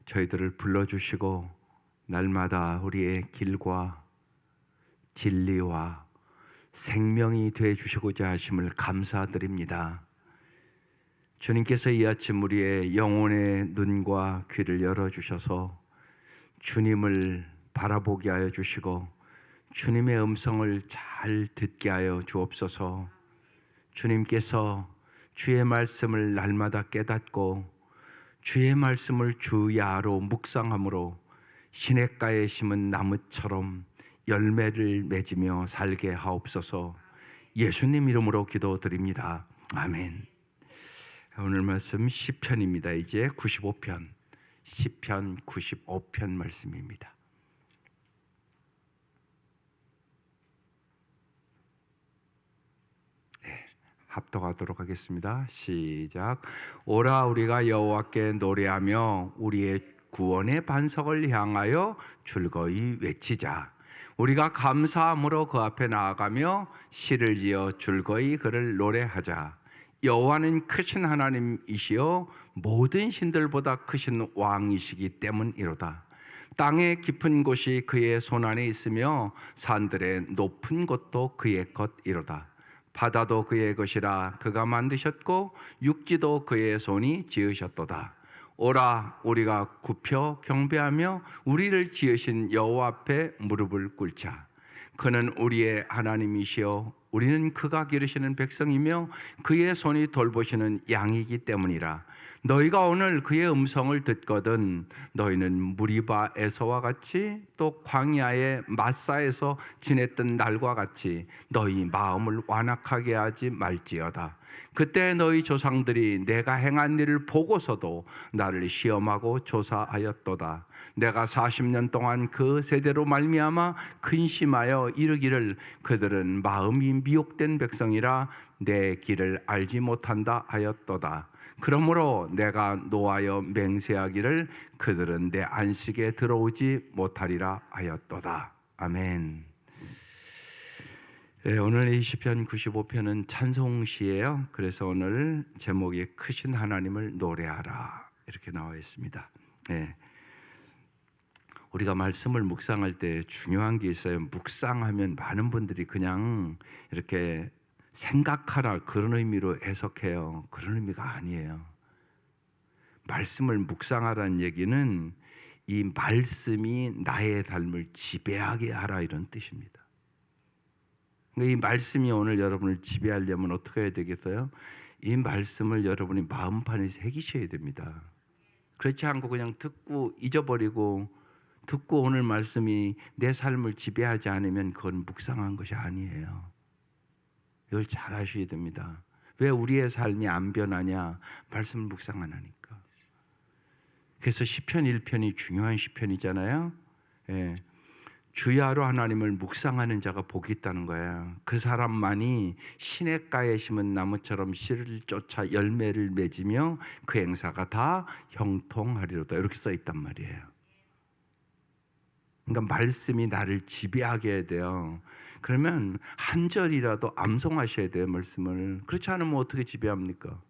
저희들을 불러주시고 날마다 우리의 길과 진리와 생명이 되어주시고자 하심을 감사드립니다. 주님께서 이 아침 우리의 영혼의 눈과 귀를 열어주셔서 주님을 바라보게 하여 주시고 주님의 음성을 잘 듣게 하여 주옵소서. 주님께서 주의 말씀을 날마다 깨닫고 주의 말씀을 주야로 묵상함으로 시냇가에 심은 나무처럼 열매를 맺으며 살게 하옵소서. 예수님 이름으로 기도드립니다. 아멘. 오늘 말씀 시편입니다. 이제 95편, 시편 95편 말씀입니다. 합독하도록 하겠습니다. 시작. 오라 우리가 여호와께 노래하며 우리의 구원의 반석을 향하여 즐거이 외치자. 우리가 감사함으로 그 앞에 나아가며 시를 지어 즐거이 그를 노래하자. 여호와는 크신 하나님이시요 모든 신들보다 크신 왕이시기 때문이로다. 땅의 깊은 곳이 그의 손안에 있으며 산들의 높은 곳도 그의 것이로다. 바다도 그의 것이라 그가 만드셨고 육지도 그의 손이 지으셨도다. 오라 우리가 굽혀 경배하며 우리를 지으신 여호와 앞에 무릎을 꿇자. 그는 우리의 하나님이시요 우리는 그가 기르시는 백성이며 그의 손이 돌보시는 양이기 때문이라. 너희가 오늘 그의 음성을 듣거든 너희는 무리바에서와 같이 또 광야의 마사에서 지냈던 날과 같이 너희 마음을 완악하게 하지 말지어다. 그때 너희 조상들이 내가 행한 일을 보고서도 나를 시험하고 조사하였도다. 내가 40년 동안 그 세대로 말미암아 근심하여 이르기를 그들은 마음이 미혹된 백성이라 내 길을 알지 못한다 하였도다. 그러므로 내가 노하여 맹세하기를 그들은 내 안식에 들어오지 못하리라 하였도다. 아멘. 네, 오늘 이 시편 95편은 찬송시예요. 그래서 오늘 제목이 크신 하나님을 노래하라 이렇게 나와 있습니다. 네. 우리가 말씀을 묵상할 때 중요한 게 있어요. 묵상하면 많은 분들이 그냥 이렇게 생각하라 그런 의미로 해석해요. 그런 의미가 아니에요. 말씀을 묵상하라는 얘기는 이 말씀이 나의 삶을 지배하게 하라 이런 뜻입니다. 그러니까 이 말씀이 오늘 여러분을 지배하려면 어떻게 해야 되겠어요? 이 말씀을 여러분이 마음판에 새기셔야 됩니다. 그렇지 않고 그냥 듣고 잊어버리고 듣고 오늘 말씀이 내 삶을 지배하지 않으면 그건 묵상한 것이 아니에요. 이걸 잘 아셔야 됩니다. 왜 우리의 삶이 안 변하냐? 말씀을 묵상 안 하니까. 그래서 시편 1편이 중요한 시편이잖아요. 예. 주야로 하나님을 묵상하는 자가 복이 있다는 거예요. 그 사람만이 시냇가에 심은 나무처럼 씨를 쫓아 열매를 맺으며 그 행사가 다 형통하리로다. 이렇게 써 있단 말이에요. 그러니까 말씀이 나를 지배하게 해야 돼요. 그러면 한 절이라도 암송하셔야 돼요, 말씀을. 그렇지 않으면 어떻게 지배합니까?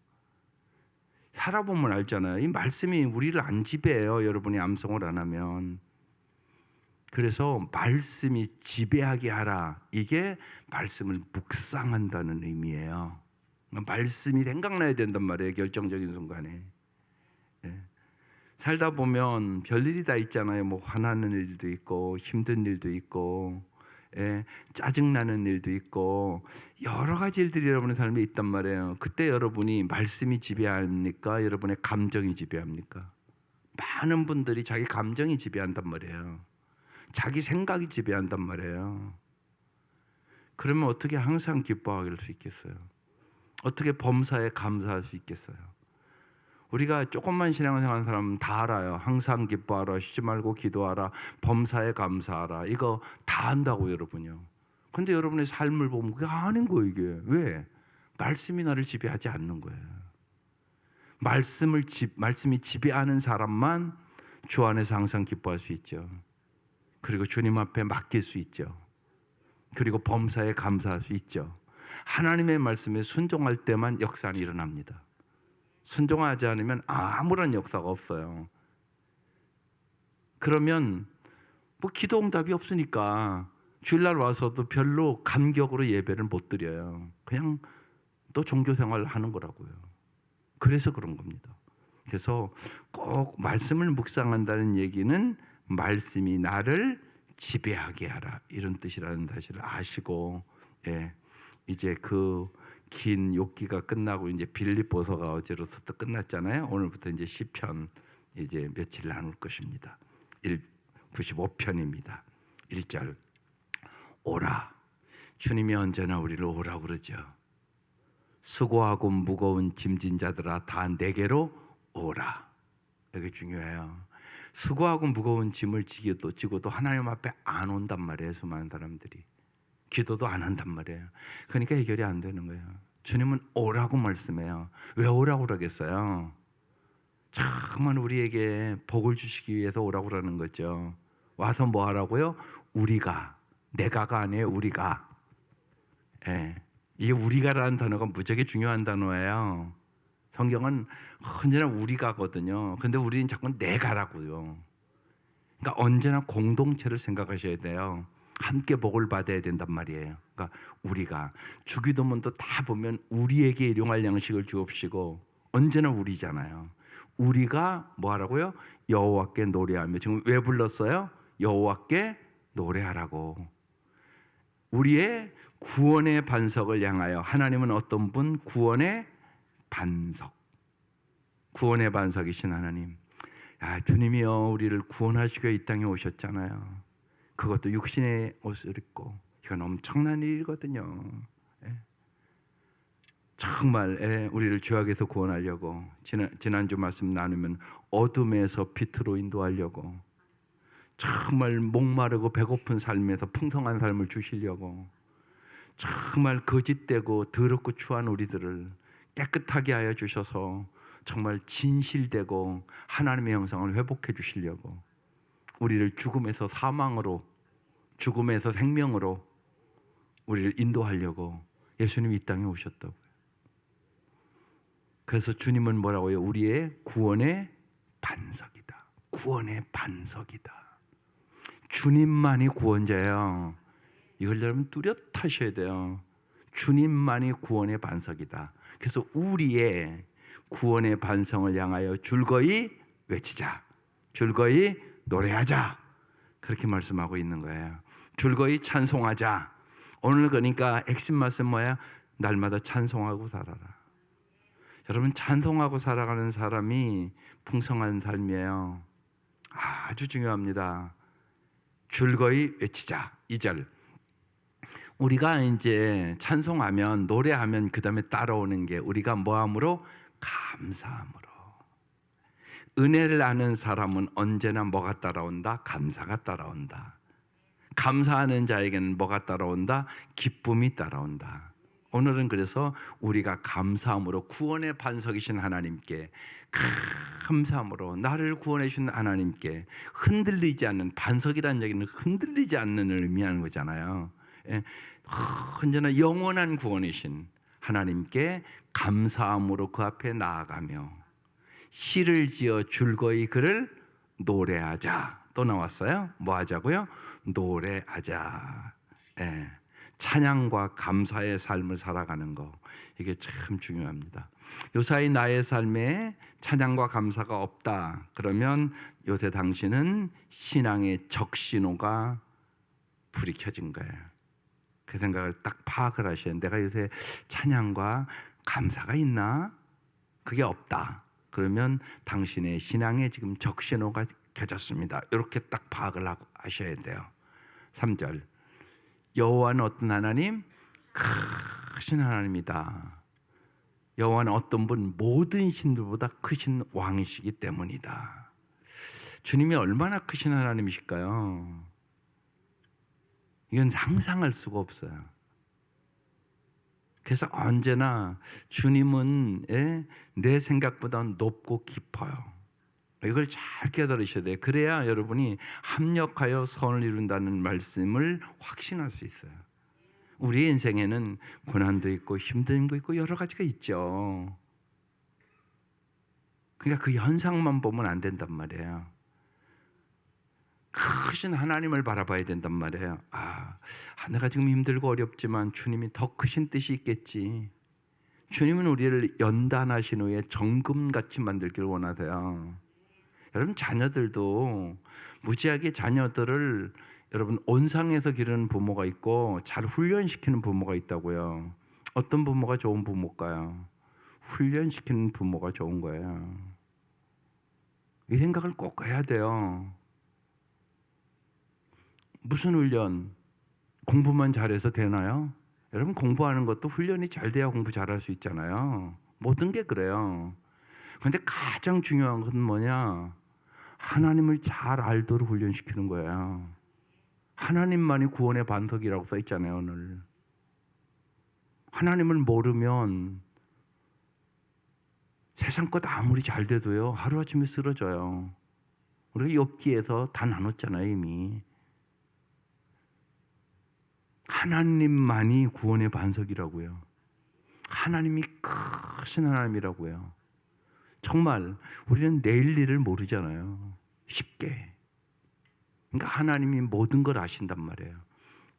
살아보면 알잖아요. 이 말씀이 우리를 안 지배해요, 여러분이 암송을 안 하면. 그래서 말씀이 지배하게 하라. 이게 말씀을 묵상한다는 의미예요. 말씀이 생각나야 된단 말이에요, 결정적인 순간에. 네. 살다 보면 별일이 다 있잖아요. 뭐 화나는 일도 있고 힘든 일도 있고 짜증나는 일도 있고 여러 가지 일들이 여러분의 삶에 있단 말이에요. 그때 여러분이 말씀이 지배합니까? 여러분의 감정이 지배합니까? 많은 분들이 자기 감정이 지배한단 말이에요. 자기 생각이 지배한단 말이에요. 그러면 어떻게 항상 기뻐할 수 있겠어요? 어떻게 범사에 감사할 수 있겠어요? 우리가 조금만 신앙생활 하는 사람은 다 알아요. 항상 기뻐하라, 쉬지 말고 기도하라, 범사에 감사하라. 이거 다 안다고 여러분요. 근데 여러분의 삶을 보면 그게 아닌 거예요, 이게. 왜? 말씀이 나를 지배하지 않는 거예요. 말씀이 지배하는 사람만 주 안에서 항상 기뻐할 수 있죠. 그리고 주님 앞에 맡길 수 있죠. 그리고 범사에 감사할 수 있죠. 하나님의 말씀에 순종할 때만 역사는 일어납니다. 순종하지 않으면 아무런 역사가 없어요. 그러면 뭐 기도 응답이 없으니까 주일날 와서도 별로 감격으로 예배를 못 드려요. 그냥 또 종교 생활을 하는 거라고요. 그래서 그런 겁니다. 그래서 꼭 말씀을 묵상한다는 얘기는 말씀이 나를 지배하게 하라, 이런 뜻이라는 사실을 아시고, 예, 이제 그 긴 욥기가 끝나고 이제 빌립보서가 어제로부터 끝났잖아요. 오늘부터 이제 시편 이제 며칠 나눌 것입니다. 95편입니다. 1절. 오라. 주님이 언제나 우리를 오라고 그러죠. 수고하고 무거운 짐진 자들아 다 내게로 오라. 이게 중요해요. 수고하고 무거운 짐을 지고도 하나님 앞에 안 온단 말이에요. 수많은 사람들이 기도도 안 한단 말이에요. 그러니까 해결이 안 되는 거예요. 주님은 오라고 말씀해요. 왜 오라고 그러겠어요? 정말 우리에게 복을 주시기 위해서 오라고 그러는 거죠. 와서 뭐 하라고요? 우리가, 내가가 아니에요. 우리가. 예. 이게 우리가라는 단어가 무지하게 중요한 단어예요. 성경은 언제나 우리가거든요. 근데 우리는 자꾸 내가라고요. 그러니까 언제나 공동체를 생각하셔야 돼요. 함께 복을 받아야 된단 말이에요. 그러니까 우리가 주기도문도 다 보면 우리에게 일용할 양식을 주옵시고, 언제나 우리잖아요. 우리가 뭐 하라고요? 여호와께 노래하며. 지금 왜 불렀어요? 여호와께 노래하라고. 우리의 구원의 반석을 향하여. 하나님은 어떤 분? 구원의 반석. 구원의 반석이신 하나님. 주님이여 우리를 구원하시기 위해 이 땅에 오셨잖아요. 그것도 육신의 옷을 입고. 이건 엄청난 일이거든요. 정말 우리를 죄악에서 구원하려고, 지난주 말씀 나누면 어둠에서 빛으로 인도하려고, 정말 목마르고 배고픈 삶에서 풍성한 삶을 주시려고, 정말 거짓되고 더럽고 추한 우리들을 깨끗하게 하여 주셔서 정말 진실되고 하나님의 형상을 회복해 주시려고, 우리를 죽음에서 사망으로, 죽음에서 생명으로 우리를 인도하려고 예수님이 이 땅에 오셨다고요. 그래서 주님은 뭐라고요? 우리의 구원의 반석이다. 구원의 반석이다. 주님만이 구원자예요. 이걸 여러분 뚜렷하셔야 돼요. 주님만이 구원의 반석이다. 그래서 우리의 구원의 반석을 향하여 줄거이 외치자. 줄거이 노래하자. 그렇게 말씀하고 있는 거예요. 줄거이 찬송하자. 오늘 그러니까 핵심 말씀 뭐야? 날마다 찬송하고 살아라. 여러분, 찬송하고 살아가는 사람이 풍성한 삶이에요. 아주 중요합니다. 줄거이 외치자. 2절. 우리가 이제 찬송하면, 노래하면 그 다음에 따라오는 게, 우리가 뭐함으로? 감사함으로. 은혜를 아는 사람은 언제나 뭐가 따라온다? 감사가 따라온다. 감사하는 자에게는 뭐가 따라온다? 기쁨이 따라온다. 오늘은 그래서 우리가 감사함으로 구원의 반석이신 하나님께, 감사함으로 나를 구원해 주신 하나님께, 흔들리지 않는, 반석이라는 얘기는 흔들리지 않는 의미하는 거잖아요. 언제나 영원한 구원이신 하나님께 감사함으로 그 앞에 나아가며 시를 지어 줄거이 그를 노래하자. 또 나왔어요. 뭐 하자고요? 노래하자. 찬양과 감사의 삶을 살아가는 거, 이게 참 중요합니다. 요사이 나의 삶에 찬양과 감사가 없다 그러면 요새 당신은 신앙의 적신호가 불이 켜진 거예요. 그 생각을 딱 파악을 하셔야 돼요. 내가 요새 찬양과 감사가 있나? 그게 없다 그러면 당신의 신앙에 지금 적신호가 켜졌습니다. 이렇게 딱 파악을 하셔야 돼요. 3절. 여호와는 어떤 하나님? 크신 하나님이다. 여호와는 어떤 분? 모든 신들보다 크신 왕이시기 때문이다. 주님이 얼마나 크신 하나님이실까요? 이건 상상할 수가 없어요. 그래서 언제나 주님은 내 생각보다 높고 깊어요. 이걸 잘 깨달으셔야 돼요. 그래야 여러분이 합력하여 선을 이룬다는 말씀을 확신할 수 있어요. 우리 인생에는 고난도 있고 힘든 거 있고 여러 가지가 있죠. 그러니까 그 현상만 보면 안 된단 말이에요. 크신 하나님을 바라봐야 된단 말이에요. 내가 지금 힘들고 어렵지만 주님이 더 크신 뜻이 있겠지. 주님은 우리를 연단하신 후에 정금같이 만들기를 원하세요. 여러분 자녀들도 무지하게 자녀들을 여러분 온상에서 기르는 부모가 있고 잘 훈련시키는 부모가 있다고요. 어떤 부모가 좋은 부모일까요? 훈련시키는 부모가 좋은 거예요. 이 생각을 꼭 해야 돼요. 무슨 훈련? 공부만 잘해서 되나요? 여러분 공부하는 것도 훈련이 잘 돼야 공부 잘할 수 있잖아요. 모든 게 그래요. 그런데 가장 중요한 것은 뭐냐? 하나님을 잘 알도록 훈련시키는 거예요. 하나님만이 구원의 반석이라고 써 있잖아요, 오늘. 하나님을 모르면 세상 것 아무리 잘 돼도요, 하루아침에 쓰러져요. 우리가 욥기에서 다 나눴잖아요, 이미. 하나님만이 구원의 반석이라고요. 하나님이 크신 하나님이라고요. 정말 우리는 내일 일을 모르잖아요. 쉽게. 그러니까 하나님이 모든 걸 아신단 말이에요.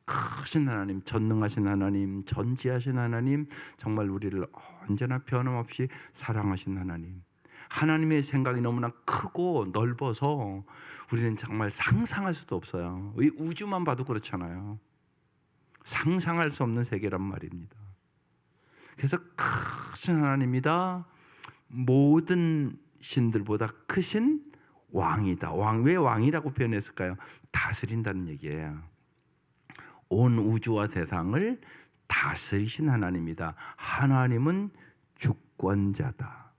크신 하나님, 전능하신 하나님, 전지하신 하나님, 정말 우리를 언제나 변함없이 사랑하신 하나님. 하나님의 생각이 너무나 크고 넓어서 우리는 정말 상상할 수도 없어요. 이 우주만 봐도 그렇잖아요. 상상할 수 없는 세계란 말입니다. 그래서 크신 하나님이다. 모든 신들보다 크신 왕이다. 왜 왕이라고 표현했을까요? 다스린다는 얘기예요. 온 우주와 세상을 다스리신 하나님이다. 하나님은 주권자다.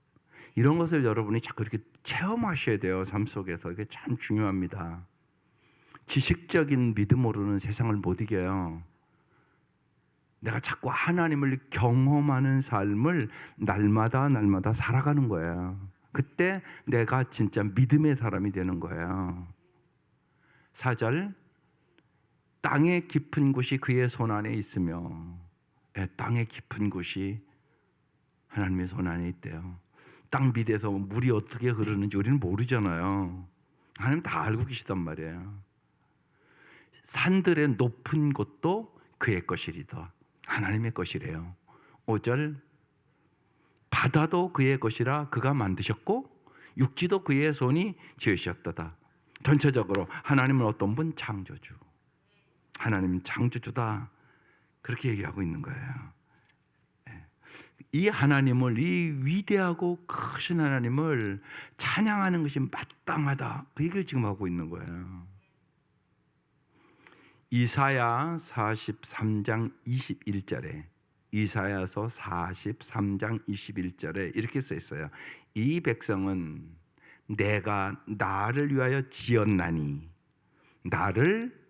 이런 것을 여러분이 자꾸 이렇게 체험하셔야 돼요. 삶 속에서. 이게 참 중요합니다. 지식적인 믿음으로는 세상을 못 이겨요. 내가 자꾸 하나님을 경험하는 삶을 날마다 살아가는 거예요. 그때 내가 진짜 믿음의 사람이 되는 거예요. 4절, 땅의 깊은 곳이 그의 손 안에 있으며, 땅의 깊은 곳이 하나님의 손 안에 있대요. 땅 밑에서 물이 어떻게 흐르는지 우리는 모르잖아요. 하나님 다 알고 계시단 말이에요. 산들의 높은 곳도 그의 것이리다. 하나님의 것이래요. 5절, 바다도 그의 것이라 그가 만드셨고 육지도 그의 손이 지으셨도다. 전체적으로 하나님은 어떤 분? 창조주. 하나님은 창조주다. 그렇게 얘기하고 있는 거예요. 이 하나님을, 이 위대하고 크신 하나님을 찬양하는 것이 마땅하다. 그 얘기를 지금 하고 있는 거예요. 이사야 43장 21절에, 이사야서 43장 21절에 이렇게 써 있어요. 이 백성은 내가 나를 위하여 지었나니 나를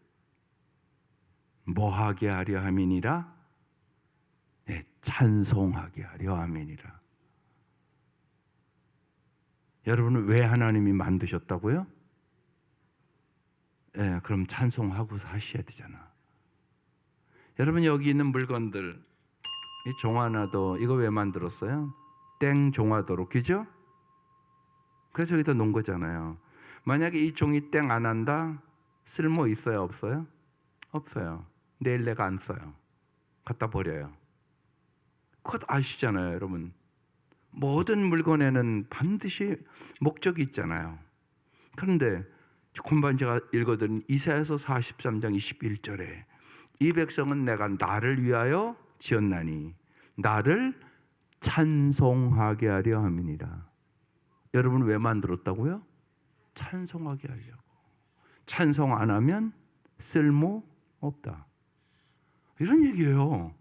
뭐하게 하려 함이니라? 찬송하게 하려 함이니라. 여러분은 왜 하나님이 만드셨다고요? 그럼 찬송하고 사셔야 되잖아. 여러분 여기 있는 물건들, 이 종아나도 이거 왜 만들었어요? 땡 종아도로, 그죠? 그래서 여기다 놓은 거잖아요. 만약에 이 종이 땡 안 한다? 쓸모 있어요, 없어요? 없어요. 내일 내가 안 써요. 갖다 버려요. 그것 아시잖아요, 여러분. 모든 물건에는 반드시 목적이 있잖아요. 그런데 금방 제가 읽어드린 이사야서 43장 21절에 이 백성은 내가 나를 위하여 지었나니 나를 찬송하게 하려 함이니라. 여러분 왜 만들었다고요? 찬송하게 하려고. 찬송 안 하면 쓸모 없다. 이런 얘기예요.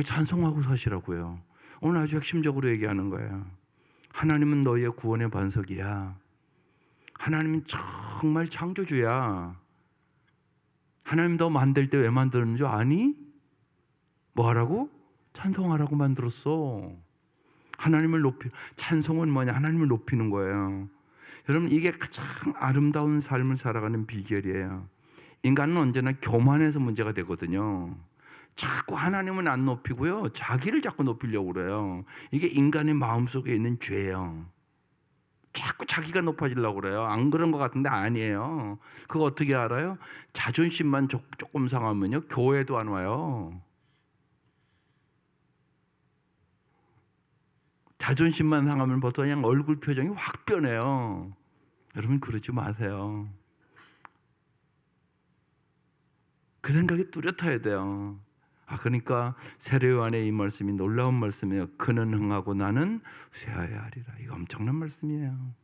찬송하고 사시라고요. 오늘 아주 핵심적으로 얘기하는 거예요. 하나님은 너희의 구원의 반석이야. 하나님은 정말 창조주야. 하나님 너 만들 때 왜 만드는 줄 아니? 뭐 하라고? 찬송하라고 만들었어. 하나님을 찬송은 뭐냐? 하나님을 높이는 거예요. 여러분 이게 가장 아름다운 삶을 살아가는 비결이에요. 인간은 언제나 교만해서 문제가 되거든요. 자꾸 하나님은 안 높이고요, 자기를 자꾸 높이려고 그래요. 이게 인간의 마음속에 있는 죄예요. 자꾸 자기가 높아지려고 그래요. 안 그런 것 같은데 아니에요. 그거 어떻게 알아요? 자존심만 조금 상하면요, 교회도 안 와요. 자존심만 상하면 벌써 그냥 얼굴 표정이 확 변해요. 여러분 그러지 마세요. 그 생각이 뚜렷해야 돼요. 그러니까 세례요한의 이 말씀이 놀라운 말씀이에요. 그는 흥하고 나는 쇠하여야 하리라. 이거 엄청난 말씀이에요.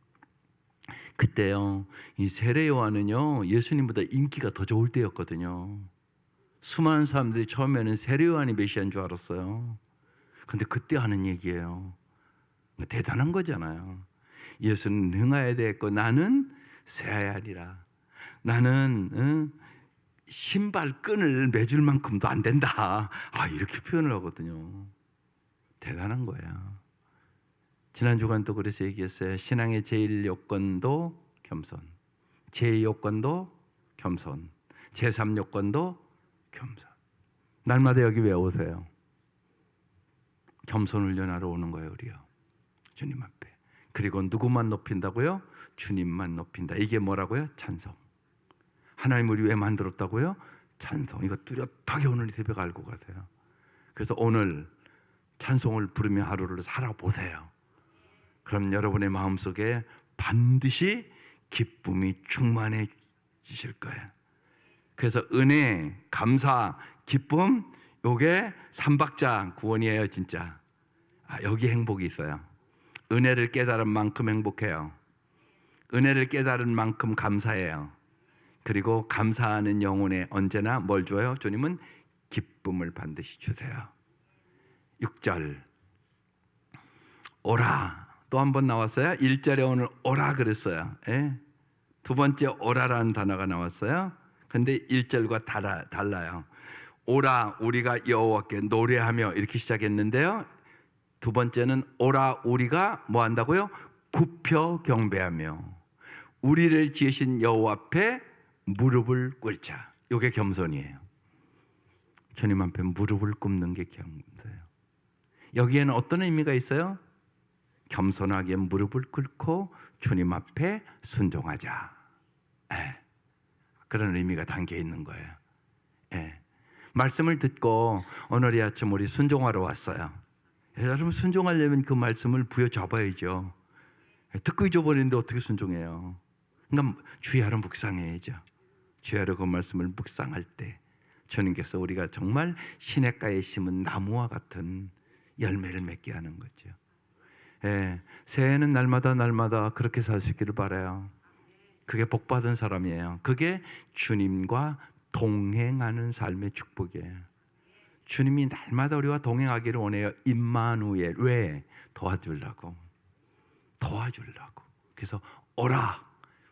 그때요, 이 세례요한은요, 예수님보다 인기가 더 좋을 때였거든요. 수많은 사람들이 처음에는 세례요한이 메시아인 줄 알았어요. 근데 그때 하는 얘기예요. 대단한 거잖아요. 예수는 흥하여야 되겠고 나는 쇠하여야 하리라. 나는 신발끈을 매줄 만큼도 안 된다. 이렇게 표현을 하거든요. 대단한 거야. 지난 주간도 그래서 얘기했어요. 신앙의 제1 요건도 겸손, 제2 요건도 겸손, 제3 요건도 겸손. 날마다 여기 왜 오세요? 겸손 훈련하러 오는 거예요, 우리요. 주님 앞에. 그리고 누구만 높인다고요? 주님만 높인다. 이게 뭐라고요? 찬송. 하나님 우리 왜 만들었다고요? 찬송. 이거 뚜렷하게 오늘 새벽 알고 가세요. 그래서 오늘 찬송을 부르며 하루를 살아보세요. 그럼 여러분의 마음속에 반드시 기쁨이 충만해지실 거예요. 그래서 은혜, 감사, 기쁨, 요게 삼박자 구원이에요, 진짜. 여기 행복이 있어요. 은혜를 깨달은 만큼 행복해요. 은혜를 깨달은 만큼 감사해요. 그리고 감사하는 영혼에 언제나 뭘 줘요? 주님은 기쁨을 반드시 주세요. 6절 오라 또 한 번 나왔어요. 1절에 오늘 오라 그랬어요. 두 번째 오라라는 단어가 나왔어요. 근데 1절과 달라요. 오라 우리가 여호와께 노래하며 이렇게 시작했는데요. 두 번째는 오라 우리가 뭐 한다고요? 굽혀 경배하며 우리를 지으신 여호와 앞에 무릎을 꿇자. 이게 겸손이에요. 주님 앞에 무릎을 꿇는 게 겸손이에요. 여기에는 어떤 의미가 있어요? 겸손하게 무릎을 꿇고 주님 앞에 순종하자. 그런 의미가 담겨 있는 거예요. 말씀을 듣고 오늘 이 아침 우리 순종하러 왔어요. 여러분 순종하려면 그 말씀을 부여잡아야죠. 듣고 잊어버리는데 어떻게 순종해요? 그러니까 주야로 묵상해야죠. 주야로 그 말씀을 묵상할 때 주님께서 우리가 정말 시냇가에 심은 나무와 같은 열매를 맺게 하는 거죠. 새해는 날마다 그렇게 살 수 있기를 바라요. 그게 복받은 사람이에요. 그게 주님과 동행하는 삶의 축복이에요. 주님이 날마다 우리와 동행하기를 원해요. 임마누엘. 왜? 도와주려고. 그래서 오라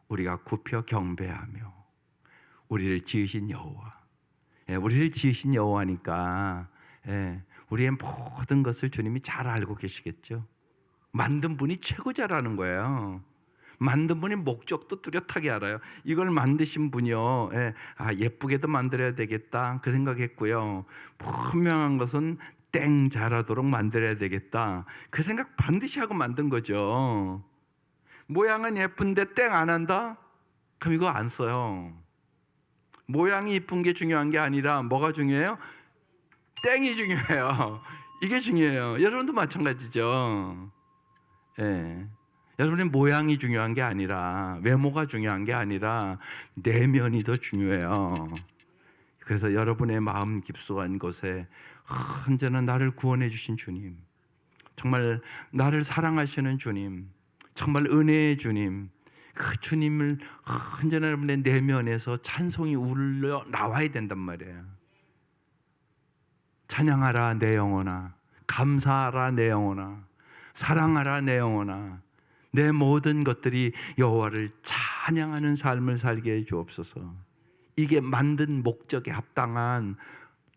우리가 굽혀 경배하며 우리를 지으신 여호와. 우리를 지으신 여호와니까 우리의 모든 것을 주님이 잘 알고 계시겠죠. 만든 분이 최고 잘 아는 거예요. 만든 분이 목적도 뚜렷하게 알아요. 이걸 만드신 분이요, 예쁘게도 만들어야 되겠다 그 생각했고요. 분명한 것은 땡 잘하도록 만들어야 되겠다 그 생각 반드시 하고 만든 거죠. 모양은 예쁜데 땡 안 한다? 그럼 이거 안 써요. 모양이 이쁜 게 중요한 게 아니라 뭐가 중요해요? 땡이 중요해요. 이게 중요해요. 여러분도 마찬가지죠. 여러분의 모양이 중요한 게 아니라 외모가 중요한 게 아니라 내면이 더 중요해요. 그래서 여러분의 마음 깊숙한 곳에 언제나 나를 구원해 주신 주님, 정말 나를 사랑하시는 주님, 정말 은혜의 주님, 그 주님을 언제나 여러분의 내면에서 찬송이 울려 나와야 된단 말이에요. 찬양하라 내 영혼아, 감사하라 내 영혼아, 사랑하라 내 영혼아, 내 모든 것들이 여호와를 찬양하는 삶을 살게 해 주옵소서. 이게 만든 목적에 합당한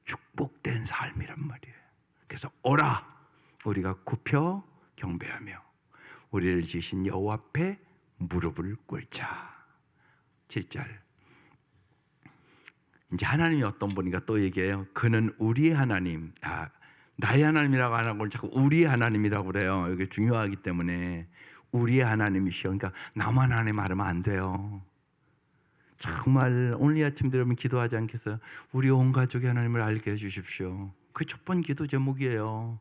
축복된 삶이란 말이에요. 그래서 오라 우리가 굽혀 경배하며 우리를 지으신 여호와 앞에 무릎을 꿇자. 7절 이제 하나님이 어떤 분인가 또 얘기해요. 그는 우리의 하나님. 나의 하나님이라고 안 하고 자꾸 우리의 하나님이라고 그래요. 이게 중요하기 때문에 우리의 하나님이시여. 그러니까 나만 하나님 말하면 안 돼요. 정말 오늘 이 아침도 여러분 기도하지 않겠어요? 우리 온 가족이 하나님을 알게 해주십시오. 그 첫 번 기도 제목이에요.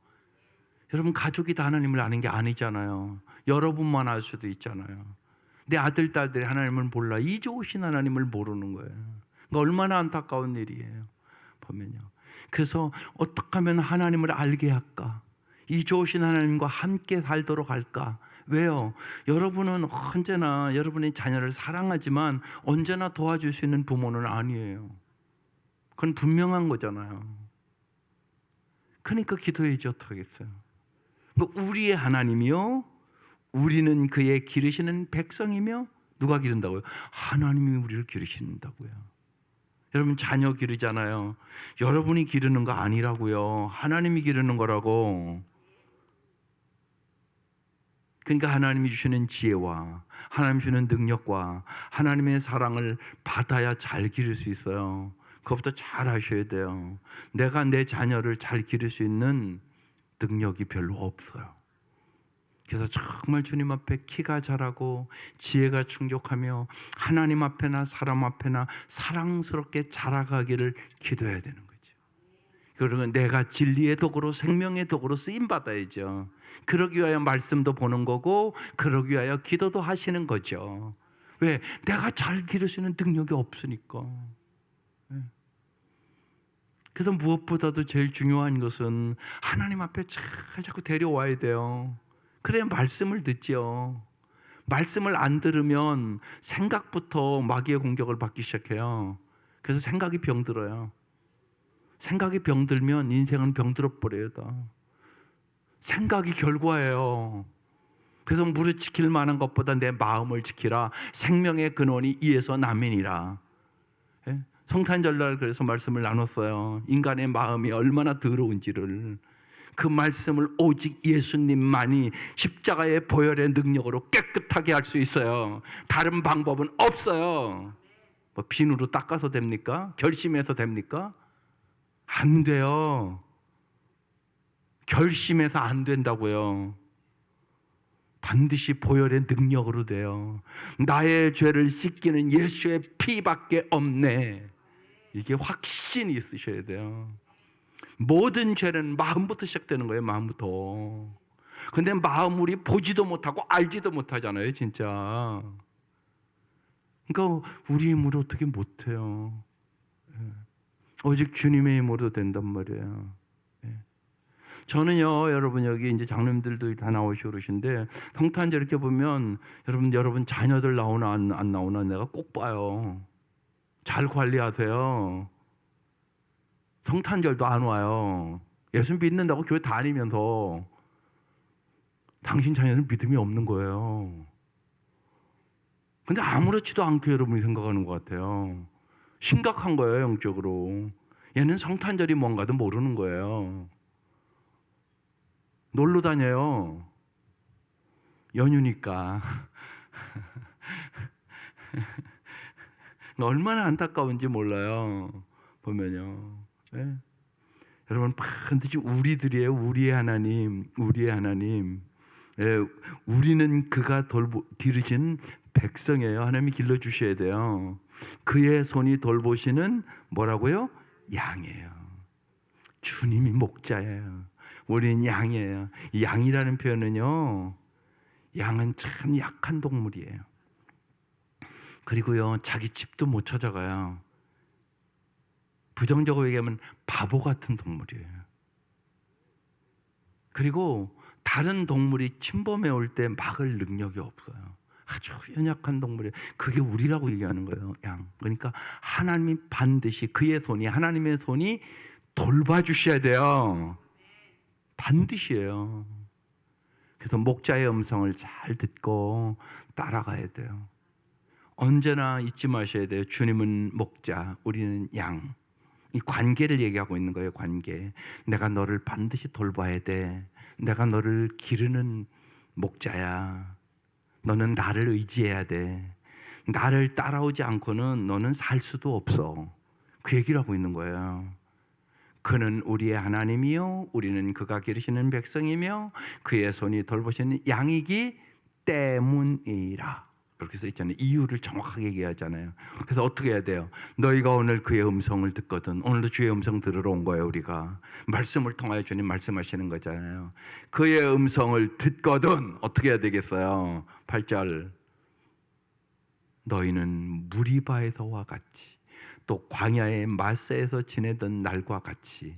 여러분 가족이 다 하나님을 아는 게 아니잖아요. 여러분만 알 수도 있잖아요. 내 아들 딸들이 하나님을 몰라. 이 좋으신 하나님을 모르는 거예요. 그러니까 얼마나 안타까운 일이에요. 보면요. 그래서 어떻게 하면 하나님을 알게 할까? 이 좋으신 하나님과 함께 살도록 할까? 왜요? 여러분은 언제나 여러분의 자녀를 사랑하지만 언제나 도와줄 수 있는 부모는 아니에요. 그건 분명한 거잖아요. 그러니까 기도해야지 어떡하겠어요. 우리의 하나님이요, 우리는 그의 기르시는 백성이며. 누가 기른다고요? 하나님이 우리를 기르신다고요. 여러분 자녀 기르잖아요. 여러분이 기르는 거 아니라고요. 하나님이 기르는 거라고. 그러니까 하나님이 주시는 지혜와 하나님 주시는 능력과 하나님의 사랑을 받아야 잘 기를 수 있어요. 그것부터 잘 하셔야 돼요. 내가 내 자녀를 잘 기를 수 있는 능력이 별로 없어요. 그래서 정말 주님 앞에 키가 자라고 지혜가 충족하며 하나님 앞에나 사람 앞에나 사랑스럽게 자라가기를 기도해야 되는 거죠. 그러면 내가 진리의 도구로 생명의 도구로 쓰임 받아야죠. 그러기 위하여 말씀도 보는 거고 그러기 위하여 기도도 하시는 거죠. 왜? 내가 잘 기를 수 있는 능력이 없으니까. 그래서 무엇보다도 제일 중요한 것은 하나님 앞에 자꾸 데려와야 돼요. 그래야 말씀을 듣죠. 말씀을 안 들으면 생각부터 마귀의 공격을 받기 시작해요. 그래서 생각이 병들어요. 생각이 병들면 인생은 병들어 버려요. 생각이 결과예요. 그래서 무릇 지킬 만한 것보다 내 마음을 지키라. 생명의 근원이 이에서 나면이라. 예? 성탄절날 그래서 말씀을 나눴어요. 인간의 마음이 얼마나 더러운지를. 그 말씀을 오직 예수님만이 십자가의 보혈의 능력으로 깨끗하게 할 수 있어요. 다른 방법은 없어요. 뭐 비누로 닦아서 됩니까? 결심해서 됩니까? 안 돼요. 결심해서 안 된다고요. 반드시 보혈의 능력으로 돼요. 나의 죄를 씻기는 예수의 피밖에 없네. 이게 확신이 있으셔야 돼요. 모든 죄는 마음부터 시작되는 거예요. 마음부터. 근데 마음 우리 보지도 못하고 알지도 못하잖아요. 진짜. 그러니까 우리 힘으로 어떻게 못해요. 오직 주님의 힘으로 된단 말이에요. 저는요, 여러분 여기 이제 장로님들도 다 나오시고 그러신데 성탄절 이렇게 보면 여러분 자녀들 나오나 안 나오나 내가 꼭 봐요. 잘 관리하세요. 성탄절도 안 와요. 예수 믿는다고 교회 다니면서 당신 자녀는 믿음이 없는 거예요. 근데 아무렇지도 않게 여러분이 생각하는 것 같아요. 심각한 거예요, 영적으로. 얘는 성탄절이 뭔가도 모르는 거예요. 놀러 다녀요. 연휴니까. 얼마나 안타까운지 몰라요. 보면요. 네? 여러분 반드시 우리들이에요. 우리의 하나님. 우리의 하나님. 예, 우리는 그가 기르신 백성이에요. 하나님이 길러주셔야 돼요. 그의 손이 돌보시는 뭐라고요? 양이에요. 주님이 목자예요. 우리는 양이에요. 양이라는 표현은요, 양은 참 약한 동물이에요. 그리고요, 자기 집도 못 찾아가요. 부정적으로 얘기하면 바보 같은 동물이에요. 그리고 다른 동물이 침범해 올 때 막을 능력이 없어요. 아주 연약한 동물이에요. 그게 우리라고 얘기하는 거예요. 양. 그러니까 하나님이 반드시 그의 손이, 하나님의 손이 돌봐주셔야 돼요. 반드시예요. 그래서 목자의 음성을 잘 듣고 따라가야 돼요. 언제나 잊지 마셔야 돼요. 주님은 목자, 우리는 양. 이 관계를 얘기하고 있는 거예요. 관계. 내가 너를 반드시 돌봐야 돼. 내가 너를 기르는 목자야. 너는 나를 의지해야 돼. 나를 따라오지 않고는 너는 살 수도 없어. 그 얘기를 하고 있는 거예요. 그는 우리의 하나님이요, 우리는 그가 기르시는 백성이며 그의 손이 돌보시는 양이기 때문이라. 그렇게 써 있잖아요. 이유를 정확하게 얘기하잖아요. 그래서 어떻게 해야 돼요? 너희가 오늘 그의 음성을 듣거든. 오늘도 주의 음성 들으러 온 거예요. 우리가 말씀을 통하여 주님 말씀하시는 거잖아요. 그의 음성을 듣거든 어떻게 해야 되겠어요? 8절 너희는 무리바에서와 같이 또 광야의 마사에서 지내던 날과 같이.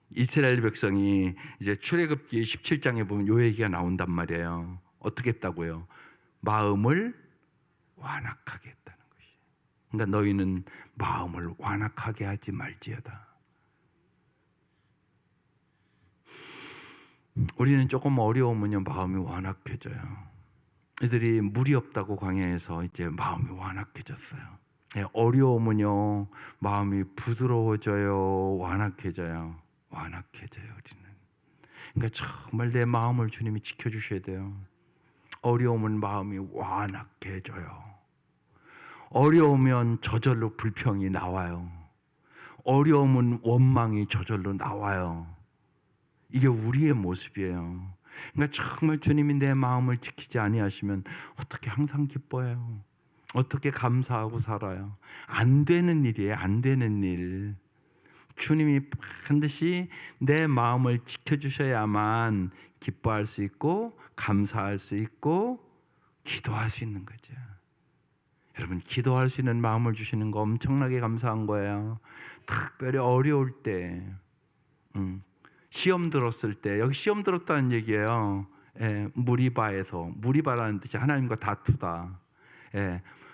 이스라엘 백성이 이제 출애굽기 17장에 보면 요 얘기가 나온단 말이에요. 어떻게 했다고요? 마음을 완악하게 했다는 것이에요. 그러니까 너희는 마음을 완악하게 하지 말지어다. 우리는 조금 어려우면요 마음이 완악해져요. 이들이 물이 없다고 광야에서 이제 마음이 완악해졌어요. 어려우면요 마음이 부드러워져요, 완악해져요. 완악해져요. 우리는. 그러니까 정말 내 마음을 주님이 지켜주셔야 돼요. 어려우면 마음이 완악해져요. 어려우면 저절로 불평이 나와요. 어려우면 원망이 저절로 나와요. 이게 우리의 모습이에요. 그러니까 정말 주님이 내 마음을 지키지 아니하시면 어떻게 항상 기뻐해요? 어떻게 감사하고 살아요? 안 되는 일이에요. 안 되는 일. 주님이 반드시 내 마음을 지켜주셔야만 기뻐할 수 있고 감사할 수 있고 기도할 수 있는 거죠. 여러분 기도할 수 있는 마음을 주시는 거 엄청나게 감사한 거예요. 특별히 어려울 때 시험 들었을 때, 여기 시험 들었다는 얘기예요. 무리바에서, 무리바라는 뜻이 하나님과 다투다.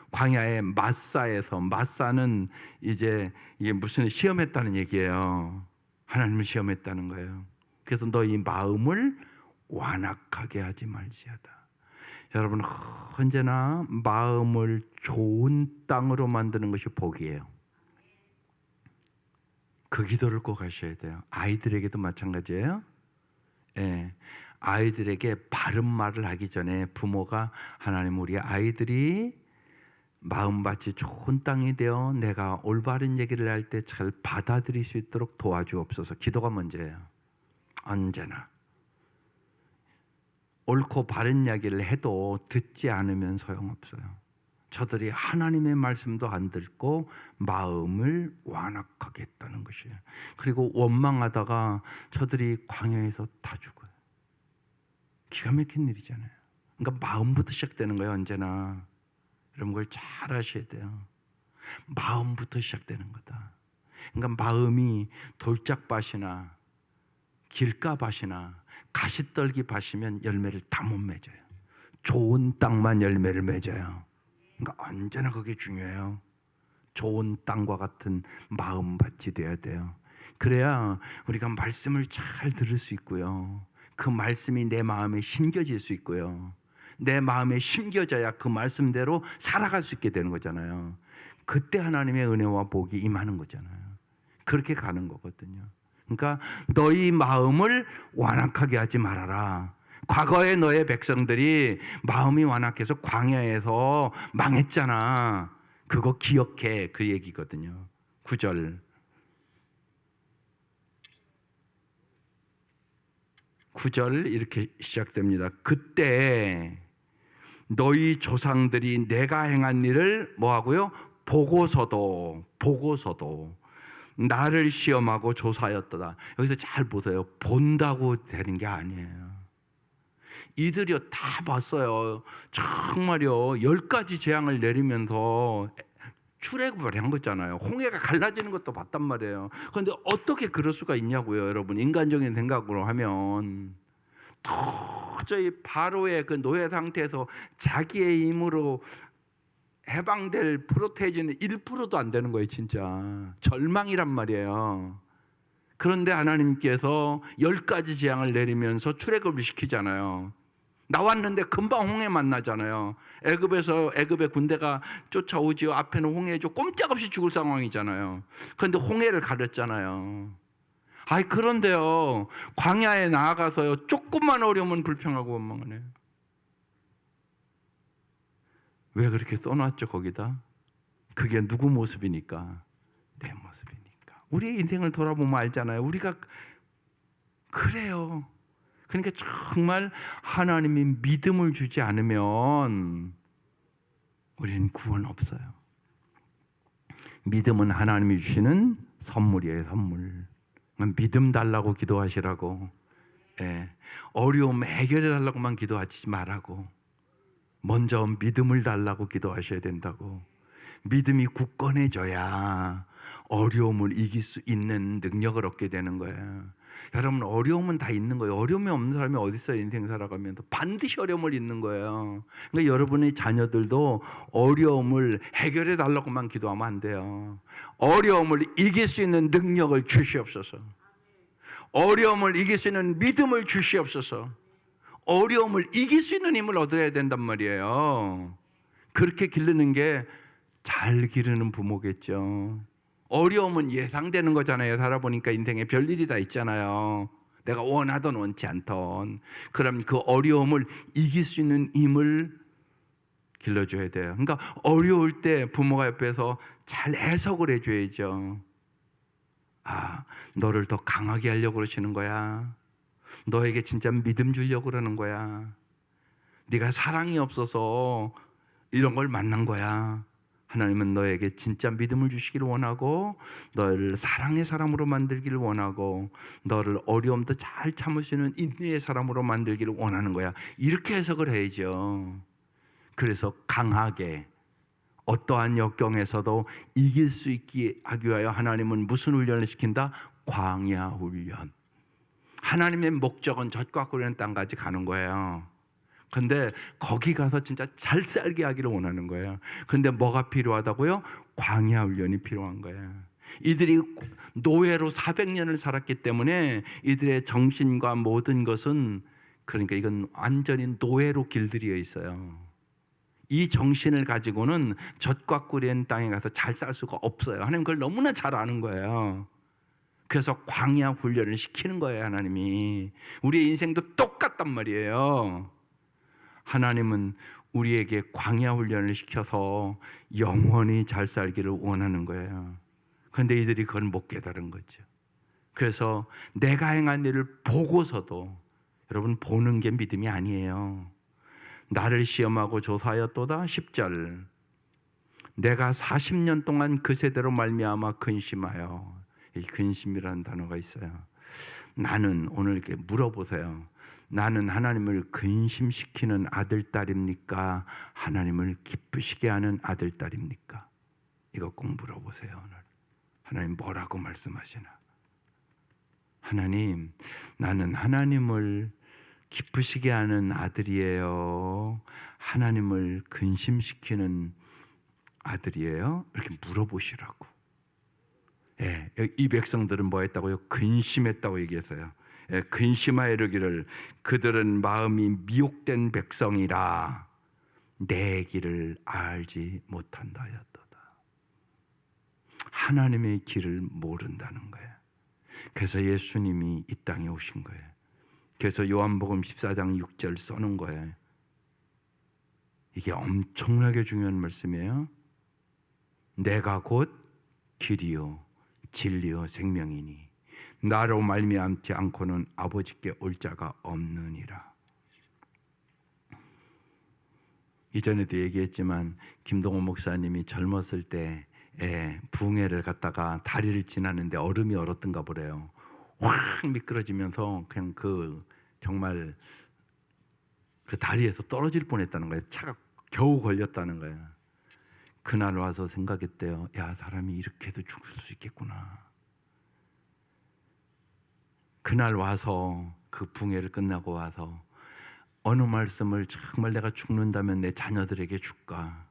광야의 마사에서, 마사는 이제 이게 무슨 시험했다는 얘기예요. 하나님을 시험했다는 거예요. 그래서 너희 마음을 완악하게 하지 말지어다. 여러분 언제나 마음을 좋은 땅으로 만드는 것이 복이에요. 그 기도를 꼭 하셔야 돼요. 아이들에게도 마찬가지예요. 아이들에게 바른 말을 하기 전에 부모가 하나님 우리 아이들이 마음밭이 좋은 땅이 되어 내가 올바른 얘기를 할 때 잘 받아들일 수 있도록 도와주옵소서. 기도가 먼저예요. 언제나 옳고 바른 이야기를 해도 듣지 않으면 소용없어요. 저들이 하나님의 말씀도 안 듣고 마음을 완악하게 했다는 것이에요. 그리고 원망하다가 저들이 광야에서 다 죽어요. 기가 막힌 일이잖아요. 그러니까 마음부터 시작되는 거예요. 언제나 여러분 그걸 잘 아셔야 돼요. 마음부터 시작되는 거다. 그러니까 마음이 돌짝밭이나 길가밭이나 가시떨기 밭이면 열매를 다 못 맺어요. 좋은 땅만 열매를 맺어요. 그러니까 언제나 그게 중요해요. 좋은 땅과 같은 마음밭이 돼야 돼요. 그래야 우리가 말씀을 잘 들을 수 있고요. 그 말씀이 내 마음에 심겨질 수 있고요. 내 마음에 심겨져야 그 말씀대로 살아갈 수 있게 되는 거잖아요. 그때 하나님의 은혜와 복이 임하는 거잖아요. 그렇게 가는 거거든요. 그러니까 너희 마음을 완악하게 하지 말아라. 과거에 너의 백성들이 마음이 완악해서 광야에서 망했잖아. 그거 기억해. 그 얘기거든요. 9절 이렇게 시작됩니다. 그때 너희 조상들이 내가 행한 일을 뭐하고요? 보고서도 나를 시험하고 조사하였도다. 여기서 잘 보세요. 본다고 되는 게 아니에요. 이들이요 다 봤어요. 정말요 10가지 재앙을 내리면서 출애굽을 한 거잖아요. 홍해가 갈라지는 것도 봤단 말이에요. 그런데 어떻게 그럴 수가 있냐고요, 여러분. 인간적인 생각으로 하면 도저히 바로의 그 노예 상태에서 자기의 힘으로 해방될 프로테이지는 1%도 안 되는 거예요. 진짜 절망이란 말이에요. 그런데 하나님께서 10가지 재앙을 내리면서 출애굽을 시키잖아요. 나왔는데 금방 홍해 만나잖아요. 애굽의 군대가 쫓아오지요. 앞에는 홍해죠. 꼼짝없이 죽을 상황이잖아요. 그런데 홍해를 가렸잖아요. 그런데요 광야에 나아가서요 조금만 어려우면 불평하고 원망을 해요. 왜 그렇게 써놨죠 거기다? 그게 누구 모습이니까? 내 모습이니까. 우리의 인생을 돌아보면 알잖아요. 우리가 그래요. 그러니까 정말 하나님이 믿음을 주지 않으면 우리는 구원 없어요. 믿음은 하나님이 주시는 선물이에요, 선물. 믿음 달라고 기도하시라고. 예. 어려움 해결해 달라고만 기도하지 말라고. 먼저 믿음을 달라고 기도하셔야 된다고. 믿음이 굳건해져야 어려움을 이길 수 있는 능력을 얻게 되는 거예요. 여러분, 어려움은 다 있는 거예요. 어려움이 없는 사람이 어디 있어요? 인생 살아가면서 반드시 어려움을 있는 거예요. 그러니까 여러분의 자녀들도 어려움을 해결해 달라고만 기도하면 안 돼요. 어려움을 이길 수 있는 능력을 주시옵소서. 어려움을 이길 수 있는 믿음을 주시옵소서. 어려움을 이길 수 있는 힘을 얻어야 된단 말이에요. 그렇게 기르는 게 잘 기르는 부모겠죠. 어려움은 예상되는 거잖아요. 살아보니까 인생에 별일이 다 있잖아요. 내가 원하던 원치 않던. 그럼 그 어려움을 이길 수 있는 힘을 길러줘야 돼요. 그러니까 어려울 때 부모가 옆에서 잘 해석을 해줘야죠. 아, 너를 더 강하게 하려고 그러시는 거야. 너에게 진짜 믿음 주려고 그러는 거야. 네가 사랑이 없어서 이런 걸 만난 거야. 하나님은 너에게 진짜 믿음을 주시기를 원하고, 너를 사랑의 사람으로 만들기를 원하고, 너를 어려움도 잘 참을 수 있는 인내의 사람으로 만들기를 원하는 거야. 이렇게 해석을 해야죠. 그래서 강하게 어떠한 역경에서도 이길 수 있게 하기 위하여 하나님은 무슨 훈련을 시킨다? 광야 훈련. 하나님의 목적은 젖과 꿀이는 땅까지 가는 거예요. 근데 거기 가서 진짜 잘 살게 하기를 원하는 거예요. 근데 뭐가 필요하다고요? 광야 훈련이 필요한 거예요. 이들이 노예로 400년을 살았기 때문에 이들의 정신과 모든 것은, 그러니까 이건 완전히 노예로 길들여 있어요. 이 정신을 가지고는 젖과 꿀인 땅에 가서 잘 살 수가 없어요. 하나님 그걸 너무나 잘 아는 거예요. 그래서 광야 훈련을 시키는 거예요. 하나님이. 우리의 인생도 똑같단 말이에요. 하나님은 우리에게 광야 훈련을 시켜서 영원히 잘 살기를 원하는 거예요. 그런데 이들이 그걸 못 깨달은 거죠. 그래서 내가 행한 일을 보고서도, 여러분, 보는 게 믿음이 아니에요. 나를 시험하고 조사하였도다. 10절. 내가 40년 동안 그 세대로 말미암아 근심하여. 이 근심이라는 단어가 있어요. 나는, 오늘 이렇게 물어보세요. 나는 하나님을 근심시키는 아들, 딸입니까? 하나님을 기쁘시게 하는 아들, 딸입니까? 이거 꼭 물어보세요. 오늘 하나님 뭐라고 말씀하시나? 하나님, 나는 하나님을 기쁘시게 하는 아들이에요? 하나님을 근심시키는 아들이에요? 이렇게 물어보시라고. 예, 이 백성들은 뭐 했다고요? 근심했다고 얘기했어요. 예, 근심하여 이르기를 그들은 마음이 미혹된 백성이라 내 길을 알지 못한다 하였도다. 하나님의 길을 모른다는 거예요. 그래서 예수님이 이 땅에 오신 거예요. 그래서 요한복음 14장 6절 써놓은 거예요. 이게 엄청나게 중요한 말씀이에요. 내가 곧 길이요 진리요 생명이니 나로 말미암지 않고는 아버지께 올 자가 없느니라. 이전에도 얘기했지만 김동호 목사님이 젊었을 때 붕해를 갔다가 다리를 지나는데 얼음이 얼었던가 보래요. 확 미끄러지면서 그냥 정말 그 다리에서 떨어질 뻔했다는 거예요. 차가 겨우 걸렸다는 거예요. 그날 와서 생각했대요. 야, 사람이 이렇게도 죽을 수 있겠구나. 그날 와서 그 붕해를 끝나고 와서 어느 말씀을 정말 내가 죽는다면 내 자녀들에게 줄까?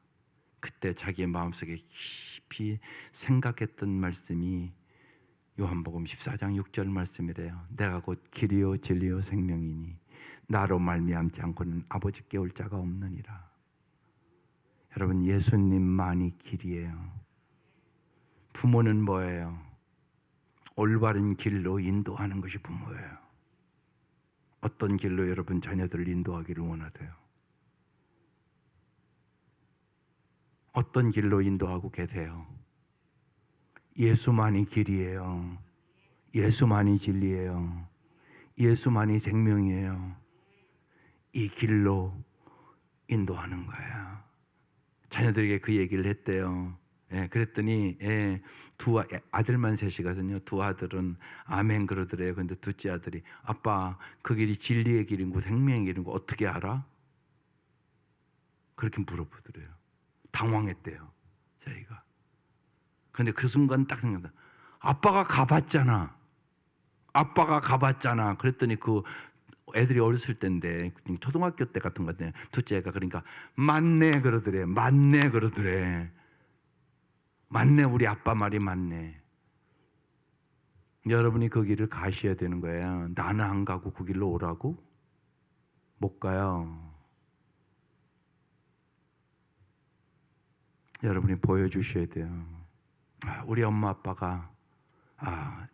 그때 자기의 마음속에 깊이 생각했던 말씀이 요한복음 14장 6절 말씀이래요. 내가 곧 길이요 진리요 생명이니 나로 말미암지 않고는 아버지께 올 자가 없느니라. 여러분, 예수님만이 길이에요. 부모는 뭐예요? 올바른 길로 인도하는 것이 부모예요. 어떤 길로 여러분 자녀들을 인도하기를 원하세요? 어떤 길로 인도하고 계세요? 예수만이 길이에요. 예수만이 진리예요. 예수만이 생명이에요. 이 길로 인도하는 거야. 자녀들에게 그 얘기를 했대요. 그랬더니 두 아들만 셋이거든요. 두 아들은 아멘 그러더래요. 근데 둘째 아들이 아빠 그 길이 진리의 길인고 생명의 길인고 어떻게 알아? 그렇게 물어보더래요. 당황했대요. 자기가. 근데 그 순간 딱 생각나. 아빠가 가봤잖아. 아빠가 가봤잖아. 그랬더니 그 애들이 어렸을 때인데 초등학교 때 같은 것 같아. 둘째가 그러니까 맞네 그러더래. 맞네 그러더래. 맞네 우리 아빠 말이 맞네. 여러분이 그 길을 가셔야 되는 거예요. 나는 안 가고 그 길로 오라고? 못 가요. 여러분이 보여주셔야 돼요. 우리 엄마 아빠가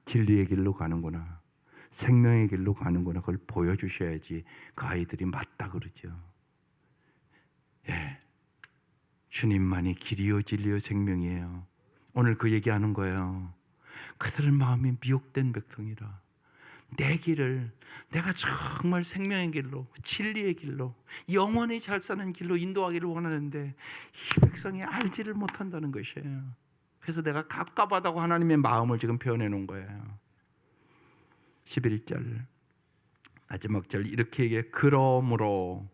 진리의 길로 가는구나. 생명의 길로 가는구나. 그걸 보여주셔야지 그 아이들이 맞다 그러죠. 주님만이 길이요 진리요 생명이에요. 오늘 그 얘기하는 거예요. 그들은 마음이 미혹된 백성이라 내 길을 내가 정말 생명의 길로 진리의 길로 영원히 잘 사는 길로 인도하기를 원하는데 이 백성이 알지를 못한다는 것이에요. 그래서 내가 갑갑하다고 하나님의 마음을 지금 표현해 놓은 거예요. 11절 마지막 절 이렇게 얘기해. 그러므로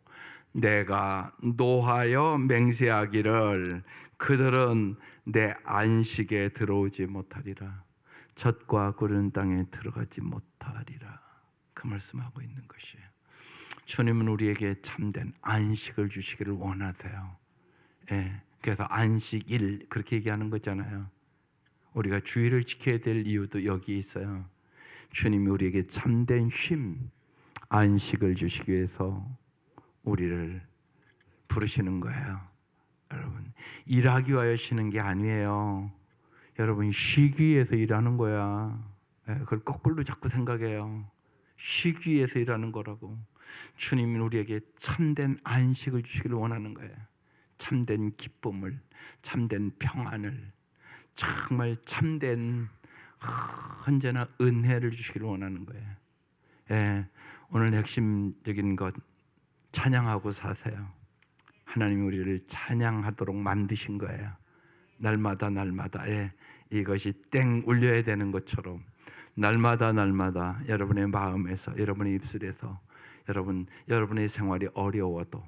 내가 노하여 맹세하기를 그들은 내 안식에 들어오지 못하리라. 젖과 꿀은 땅에 들어가지 못하리라. 그 말씀하고 있는 것이에요. 주님은 우리에게 참된 안식을 주시기를 원하세요. 그래서 안식일 그렇게 얘기하는 거잖아요. 우리가 주일을 지켜야 될 이유도 여기 있어요. 주님이 우리에게 참된 쉼, 안식을 주시기 위해서 우리를 부르시는 거예요. 여러분, 일하기 위하여 쉬는 게 아니에요. 여러분, 쉬기 위해서 일하는 거야. 그걸 거꾸로 자꾸 생각해요. 쉬기 위해서 일하는 거라고. 주님은 우리에게 참된 안식을 주시기를 원하는 거예요. 참된 기쁨을, 참된 평안을, 정말 참된 언제나 은혜를 주시기를 원하는 거예요. 오늘 핵심적인 것 찬양하고 사세요. 하나님이 우리를 찬양하도록 만드신 거예요. 날마다 이것이 땡 울려야 되는 것처럼 날마다 여러분의 마음에서 여러분의 입술에서 여러분의 생활이 어려워도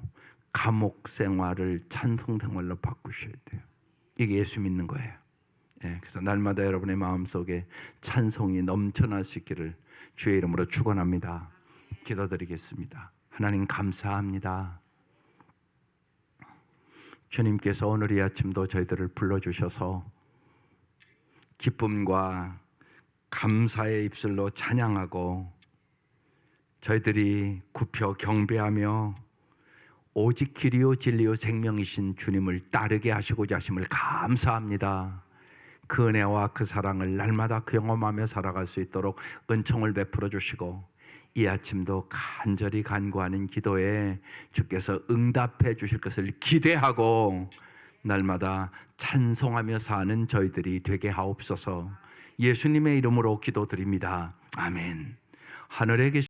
감옥 생활을 찬송 생활로 바꾸셔야 돼요. 이게 예수 믿는 거예요. 그래서 날마다 여러분의 마음속에 찬송이 넘쳐날 수 있기를 주의 이름으로 축원합니다. 기도드리겠습니다. 하나님 감사합니다. 주님께서 오늘 이 아침도 저희들을 불러주셔서 기쁨과 감사의 입술로 찬양하고 저희들이 굽혀 경배하며 오직 길이요 진리요 생명이신 주님을 따르게 하시고자 하심을 감사합니다. 그 은혜와 그 사랑을 날마다 경험하며 살아갈 수 있도록 은총을 베풀어 주시고 이 아침도 간절히 간구하는 기도에 주께서 응답해 주실 것을 기대하고 날마다 찬송하며 사는 저희들이 되게 하옵소서. 예수님의 이름으로 기도드립니다. 아멘. 하늘에 계신